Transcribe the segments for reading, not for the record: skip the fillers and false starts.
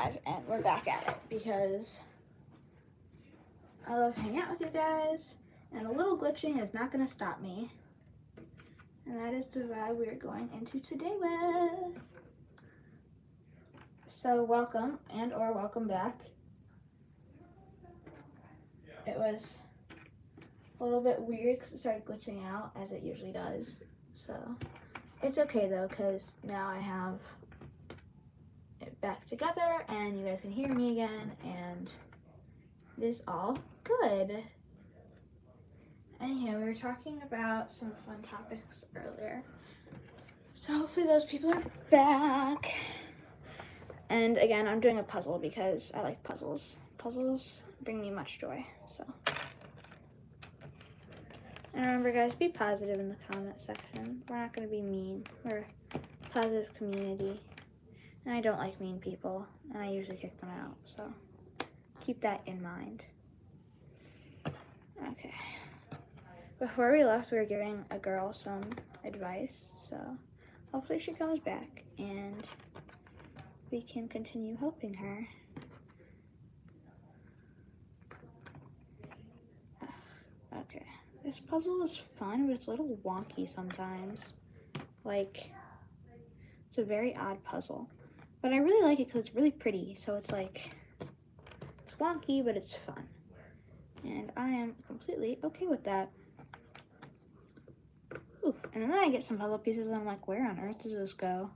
live, and we're back at it because I love hanging out with you guys, and a little glitching is not going to stop me. And that is the vibe we're going into today with. So welcome and or welcome back. It was a little bit weird because it started glitching out as it usually does. So it's okay though, because now I have it back together and you guys can hear me again, and it is all good. Anyhow, we were talking about some fun topics earlier, so hopefully those people are back. And again, I'm doing a puzzle because I like puzzles. Puzzles bring me much joy. So, and remember guys, be positive in the comment section. We're not going to be mean. We're a positive community, and I don't like mean people, and I usually kick them out, so keep that in mind. Okay. Before we left, we were giving a girl some advice, so hopefully she comes back and we can continue helping her. Okay, this puzzle is fun, but it's a little wonky sometimes. Like, it's a very odd puzzle, but I really like it because it's really pretty, so it's like, it's wonky, but it's fun. And I am completely okay with that. Ooh, and then I get some puzzle pieces and I'm like, where on earth does this go?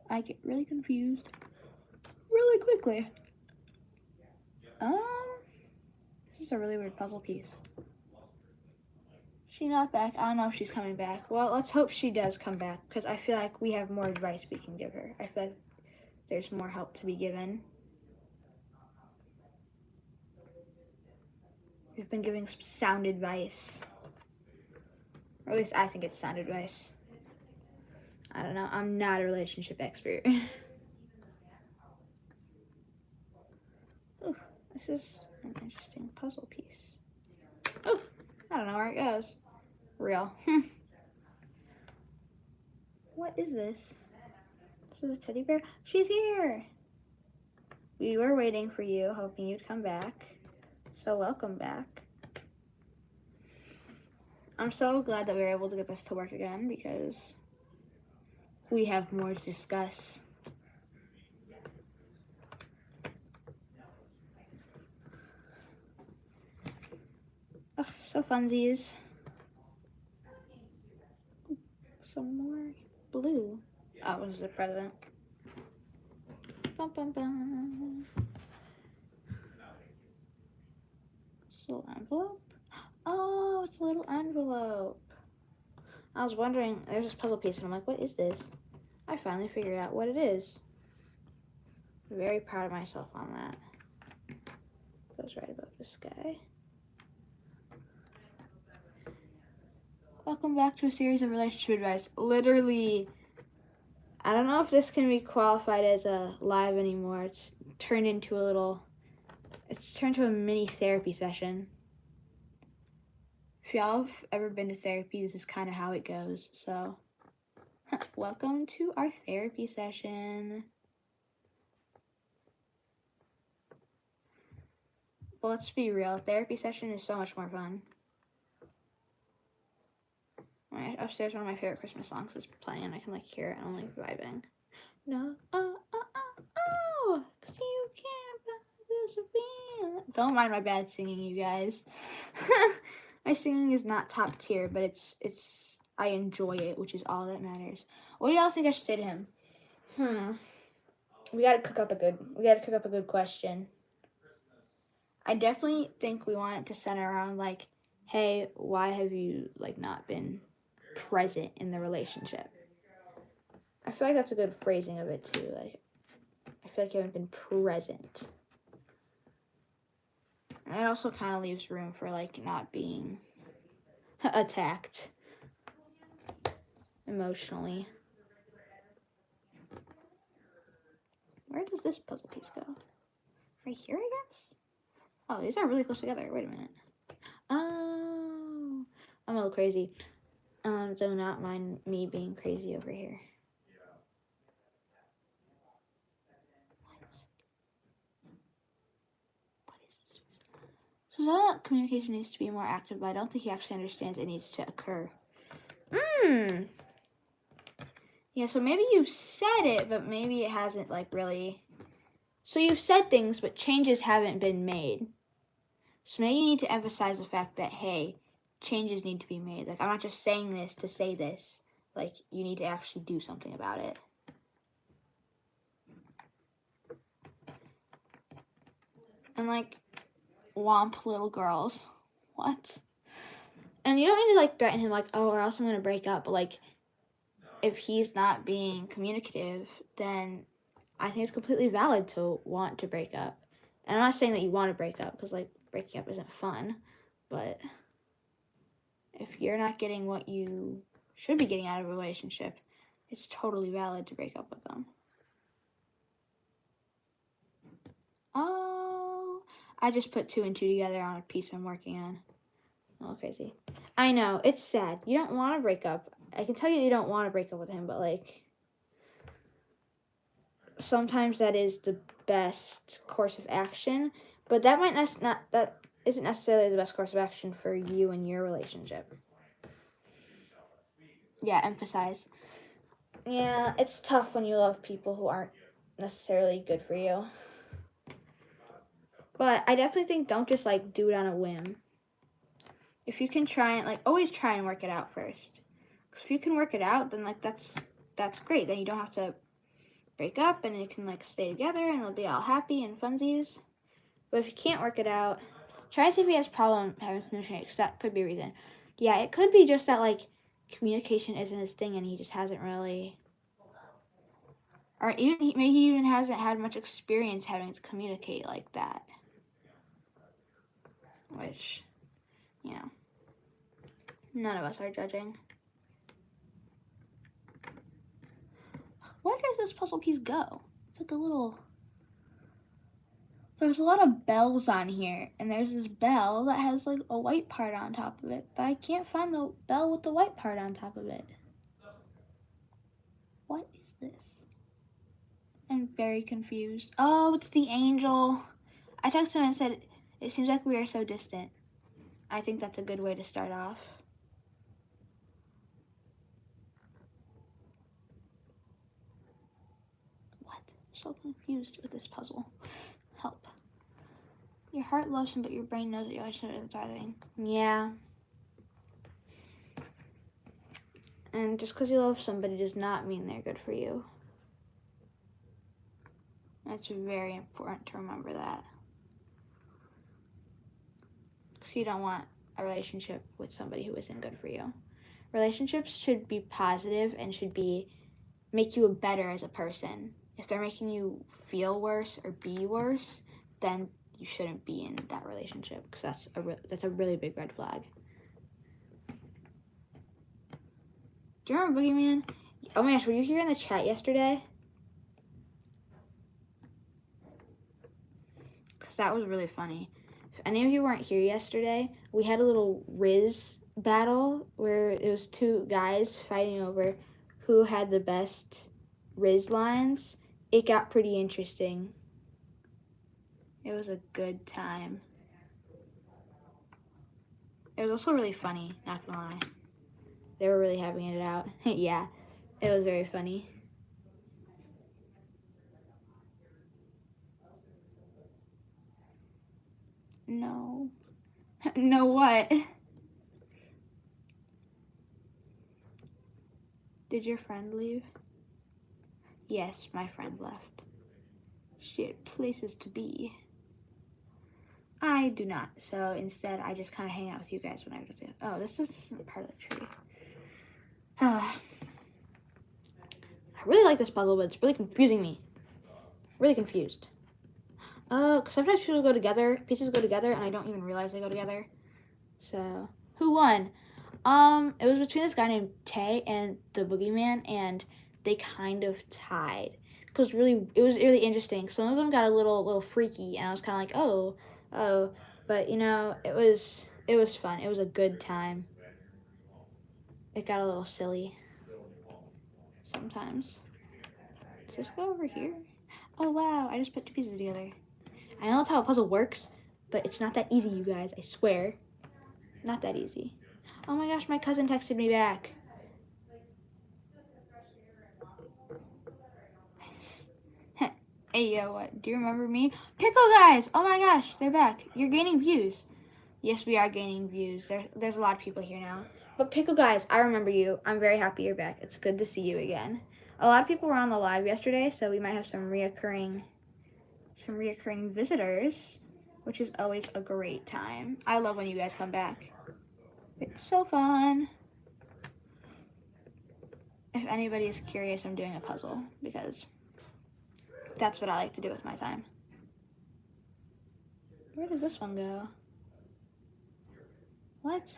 I get really confused really quickly. This is a really weird puzzle piece. She not back? I don't know if she's coming back. Well, let's hope she does come back, because I feel like we have more advice we can give her. I feel like there's more help to be given. We've been giving some sound advice. Or at least I think it's sound advice. I don't know. I'm not a relationship expert. Ooh, this is an interesting puzzle piece. Ooh, I don't know where it goes. Real. What is this? This is a teddy bear? She's here! We were waiting for you, hoping you'd come back. So welcome back. I'm so glad that we were able to get this to work again, because we have more to discuss. Oh, so funsies. Some more blue. Oh, this is a present. Bum, bum, bum. It's a little envelope. Oh, it's a little envelope. I was wondering, there's this puzzle piece, and I'm like, what is this? I finally figured out what it is. Very proud of myself on that. Goes right above the sky. Welcome back to a series of relationship advice. Literally, I don't know if this can be qualified as a live anymore. It's turned into a mini therapy session. If y'all have ever been to therapy, this is kind of how it goes. So, welcome to our therapy session. But let's be real, therapy session is so much more fun. Upstairs, one of my favorite Christmas songs is playing, and I can like hear it and I'm like vibing. No, cause you can't buy this feeling. Don't mind my bad singing, you guys. My singing is not top tier, but it's I enjoy it, which is all that matters. What do y'all think I should say to him? We gotta cook up a good question. I definitely think we want it to center around like, hey, why have you like not been present in the relationship? I feel like that's a good phrasing of it too. Like, I feel like you haven't been present. And it also kind of leaves room for like not being attacked emotionally. Where does this puzzle piece go? Right here, I guess? Oh, these are really close together. Wait a minute. Oh, I'm a little crazy. Do not mind me being crazy over here. So communication needs to be more active, but I don't think he actually understands it needs to occur. Yeah, so maybe you've said it, but maybe it hasn't, like, really. So you've said things, but changes haven't been made. So maybe you need to emphasize the fact that, hey, changes need to be made. Like, I'm not just saying this to say this. Like, you need to actually do something about it. And, like, womp little girls. What? And you don't need to, like, threaten him, like, oh, or else I'm going to break up. But, like, if he's not being communicative, then I think it's completely valid to want to break up. And I'm not saying that you want to break up, because, like, breaking up isn't fun. But if you're not getting what you should be getting out of a relationship, it's totally valid to break up with them. Oh, I just put 2 and 2 together on a piece I'm working on. Oh, crazy. I know, it's sad. You don't want to break up. I can tell you don't want to break up with him, but, like, sometimes that is the best course of action. But that might that isn't necessarily the best course of action for you and your relationship. Yeah, emphasize. Yeah, it's tough when you love people who aren't necessarily good for you. But I definitely think don't just, like, do it on a whim. If you can try and, like, always try and work it out first. Because if you can work it out, then, like, that's great. Then you don't have to break up, and you can, like, stay together, and it'll be all happy and funsies. But if you can't work it out, try to see if he has problem having communication, because that could be a reason. Yeah, it could be just that, like, communication isn't his thing, and he just hasn't really, or maybe he even hasn't had much experience having to communicate like that. Which, you know, none of us are judging. Where does this puzzle piece go? It's like a little... There's a lot of bells on here, and there's this bell that has, like, a white part on top of it, but I can't find the bell with the white part on top of it. What is this? I'm very confused. Oh, it's the angel. I texted him and said, it seems like we are so distant. I think that's a good way to start off. What? I'm so confused with this puzzle. Help. Your heart loves him, but your brain knows that your relationship is dying. Yeah. And just because you love somebody does not mean they're good for you. It's very important to remember that. Because you don't want a relationship with somebody who isn't good for you. Relationships should be positive and should make you better as a person. If they're making you feel worse or be worse, then you shouldn't be in that relationship, because that's a really big red flag. Do you remember Boogeyman? Oh my gosh, were you here in the chat yesterday? Because that was really funny. If any of you weren't here yesterday, we had a little Riz battle where it was 2 guys fighting over who had the best Riz lines. It got pretty interesting. It was a good time. It was also really funny, not gonna lie. They were really having it out. Yeah, it was very funny. No. No what? Did your friend leave? Yes, my friend left. She had places to be. I do not, so instead I just kind of hang out with you guys when I go to... Oh, this isn't part of the tree. I really like this puzzle, but it's really confusing me. Really confused. Because sometimes pieces go together, and I don't even realize they go together. So, who won? It was between this guy named Tay and the Boogeyman, and they kind of tied. It was really interesting. Some of them got a little freaky, and I was kind of like, oh, but you know, it was fun. It was a good time. It got a little silly sometimes. Does this go over here? Oh wow, I just put 2 pieces together. I know that's how a puzzle works, But it's not that easy, you guys. I swear. Not that easy. Oh my gosh, my cousin texted me back. Hey, yo, what? Do you remember me? Pickle guys! Oh my gosh, they're back. You're gaining views. Yes, we are gaining views. There's a lot of people here now. But Pickle guys, I remember you. I'm very happy you're back. It's good to see you again. A lot of people were on the live yesterday, so we might have some reoccurring visitors, which is always a great time. I love when you guys come back. It's so fun. If anybody is curious, I'm doing a puzzle because that's what I like to do with my time. Where does this one go? What?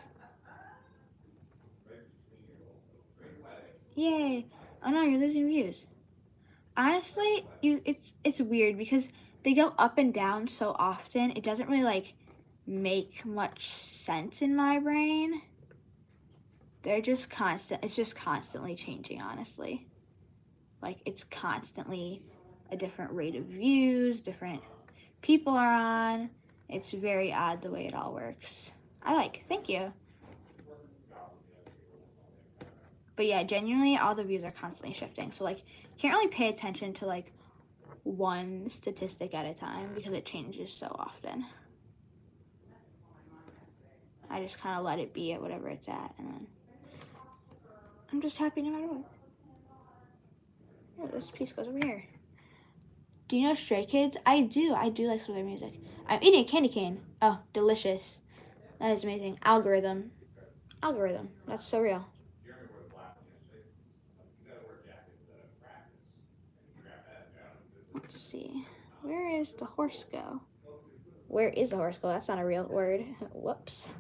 Yay. Oh no, you're losing views. Honestly, it's weird because they go up and down so often. It doesn't really like make much sense in my brain. They're just constant. It's just constantly changing, honestly. Like it's constantly a different rate of views, different people are on. It's very odd the way it all works. Thank you. But yeah, genuinely, all the views are constantly shifting. So like, you can't really pay attention to like one statistic at a time because it changes so often. I just kind of let it be at whatever it's at, and then I'm just happy no matter what. Oh, this piece goes over here. Do you know Stray Kids? I do like some of their music. I'm eating a candy cane. Oh, delicious. That is amazing. Algorithm. That's so real. Let's see. Where is the horse go? Where is the horse go? That's not a real word. Whoops.